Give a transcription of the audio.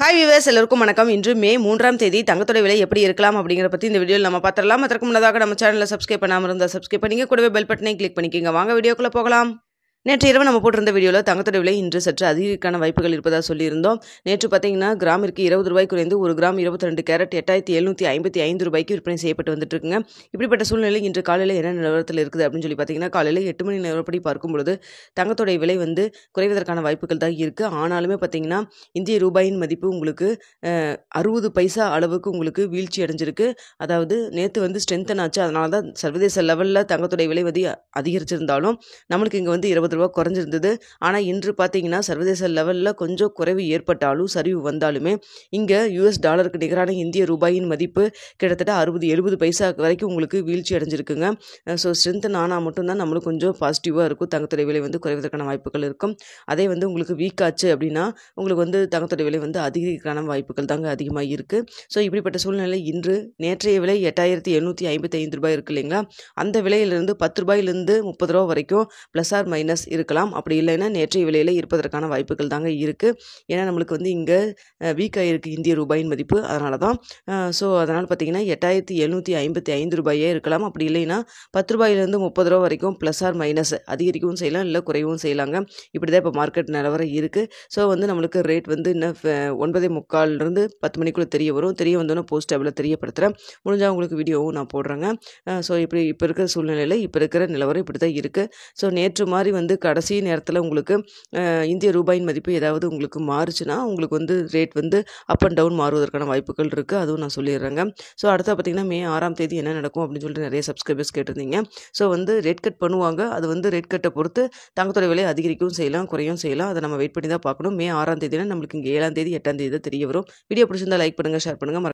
Hi viewers, எல்லாருக்கும் வணக்கம். இன்று மே 3ஆம் தேதி தங்கத்தோட விலை எப்படி இருக்கலாம் அப்படிங்கிற பற்றி இந்த வீடியோவில் நம்ம பார்த்துடலாம். அதற்கு முன்னதாக நம்ம சேனலை சப்ஸ்கிரைப் பண்ணாமல் இருந்தால் சப்ஸ்கிரைப் பண்ணிங்க, கூடவே பெல் பட்டனை கிளிக் பண்ணிக்கோங்க. வாங்க வீடியோக்குள்ளே போகலாம். நேற்று இரவு நம்ம போட்டிருந்த வீடியோவில் தங்கத்தோட விலை இன்று சற்று அதிகரிக்கான வாய்ப்புகள் இருப்பதாக சொல்லியிருந்தோம். நேற்று பார்த்தீங்கன்னா கிராமிற்கு 20 ரூபாய் குறைந்து ஒரு கிராம் 22 கேரட் 8755 ரூபாய்க்கு விற்பனை செய்யப்பட்டு வந்துட்டு இருக்குங்க. இப்படிப்பட்ட சூழ்நிலை இன்று காலையில் என்ன நிலவரத்தில் இருக்குது அப்படின்னு சொல்லி பார்த்தீங்கன்னா, காலையில் 8 மணி நிலவரப்படி பார்க்கும்பொழுது தங்கத்தோடைய விலை குறைவதற்கான வாய்ப்புகள் தான் இருக்குது. ஆனாலுமே பார்த்தீங்கன்னா இந்திய ரூபாயின் மதிப்பு உங்களுக்கு 60 பைசா அளவுக்கு உங்களுக்கு வீழ்ச்சி அடைஞ்சிருக்கு. அதாவது நேற்று ஸ்ட்ரென்தன் ஆச்சு. அதனால தான் சர்வதேச லெவலில் தங்கத்தோடைய விலை அதிகரிச்சிருந்தாலும் நம்மளுக்கு இங்கே 20 ரூபா குறைஞ்சிருந்தது. ஆனால் இன்று பார்த்தீங்கன்னா சர்வதேச லெவலில் கொஞ்சம் குறைவு ஏற்பட்டாலும் சரிவு வந்தாலுமே இங்கே US டாலருக்கு நிகரான இந்திய ரூபாயின் மதிப்பு கிட்டத்தட்ட 60-70 பைசா வரைக்கும் உங்களுக்கு வீழ்ச்சி அடைஞ்சிருக்குங்க. ஸோ ஸ்ட்ரென்தன் ஆனால் மட்டும்தான் நம்மளுக்கு கொஞ்சம் பாசிட்டிவாக இருக்கும். தங்கத்தோடைய விலை குறைவதற்கான வாய்ப்புகள் இருக்கும். அதே உங்களுக்கு வீக் ஆச்சு அப்படின்னா உங்களுக்கு தங்கத்தோடைய விலை அதிகரிக்கான வாய்ப்புகள் தாங்க அதிகமாக இருக்குது. ஸோ இப்படிப்பட்ட சூழ்நிலை இன்று நேற்றைய விலை 8855 ரூபாய் இருக்குது இல்லைங்களா? அந்த விலையிலிருந்து 10 ரூபாயிலிருந்து 30 ரூபா வரைக்கும் ப்ளஸ் ஆர் மைனஸ் இருக்கலாம். அப்படி இல்லைன்னா நேற்றைய விலையில் இருப்பதற்கான வாய்ப்புகள் தாங்க இருக்குது. ஏன்னா நம்மளுக்கு இங்கே வீக் ஆகிருக்கு இந்திய ரூபாயின் மதிப்பு. அதனால தான் ஸோ அதனால் பார்த்தீங்கன்னா 8755 ரூபாயே இருக்கலாம். அப்படி இல்லைன்னா 10 ரூபாயிலிருந்து 30 ரூபா வரைக்கும் ப்ளஸ் ஆர் மைனஸ் அதிகரிக்கவும் செய்யலாம், இல்லை குறைவும் செய்யலாங்க. இப்படி தான் இப்போ மார்க்கெட் நிலவரம் இருக்குது. ஸோ நம்மளுக்கு ரேட் இன்னும் 9:45 10 மணிக்குள்ளே தெரிய வரும். தெரிய வந்தோன்னே போஸ்ட் டேபிளில் தெரியப்படுத்துகிறேன். முடிஞ்சால் உங்களுக்கு வீடியோவும் நான் போடுறேங்க. ஸோ இப்போ இருக்கிற சூழ்நிலையில் இப்போ இருக்கிற நிலவரம் இப்படி தான் இருக்குது. ஸோ நேற்று மாதிரி கடைசி நேரத்தில் உங்களுக்கு இந்திய ரூபாயின் மதிப்பு ஏதாவது உங்களுக்கு மாறுச்சுன்னா உங்களுக்கு ரேட் அப் அண்ட் டவுன் மாறுவதற்கான வாய்ப்புகள் இருக்குது. அதுவும் நான் சொல்லிடுறேங்க. ஸோ அடுத்த பார்த்தீங்கன்னா மே 6ஆம் தேதி என்ன நடக்கும் அப்படின்னு சொல்லிட்டு நிறைய சப்ஸ்கிரைபர்ஸ் கேட்டிருந்தீங்க. ஸோ ரேட் கட் பண்ணுவாங்க. அது ரேட் கட்டை பொறுத்து தங்கத்தோட விலை அதிகரிக்கவும் செய்யலாம், குறையும் செய்யலாம். அதை நம்ம வெயிட் பண்ணி தான் பார்க்கணும். மே 6ஆம் தேதினா நம்மளுக்கு இங்கே 7ஆம் தேதி 8ஆம் தேதி தான் தெரிய வரும். வீடியோ பிடிச்சிருந்தா லைக் பண்ணுங்கள், ஷேர் பண்ணுங்கள்.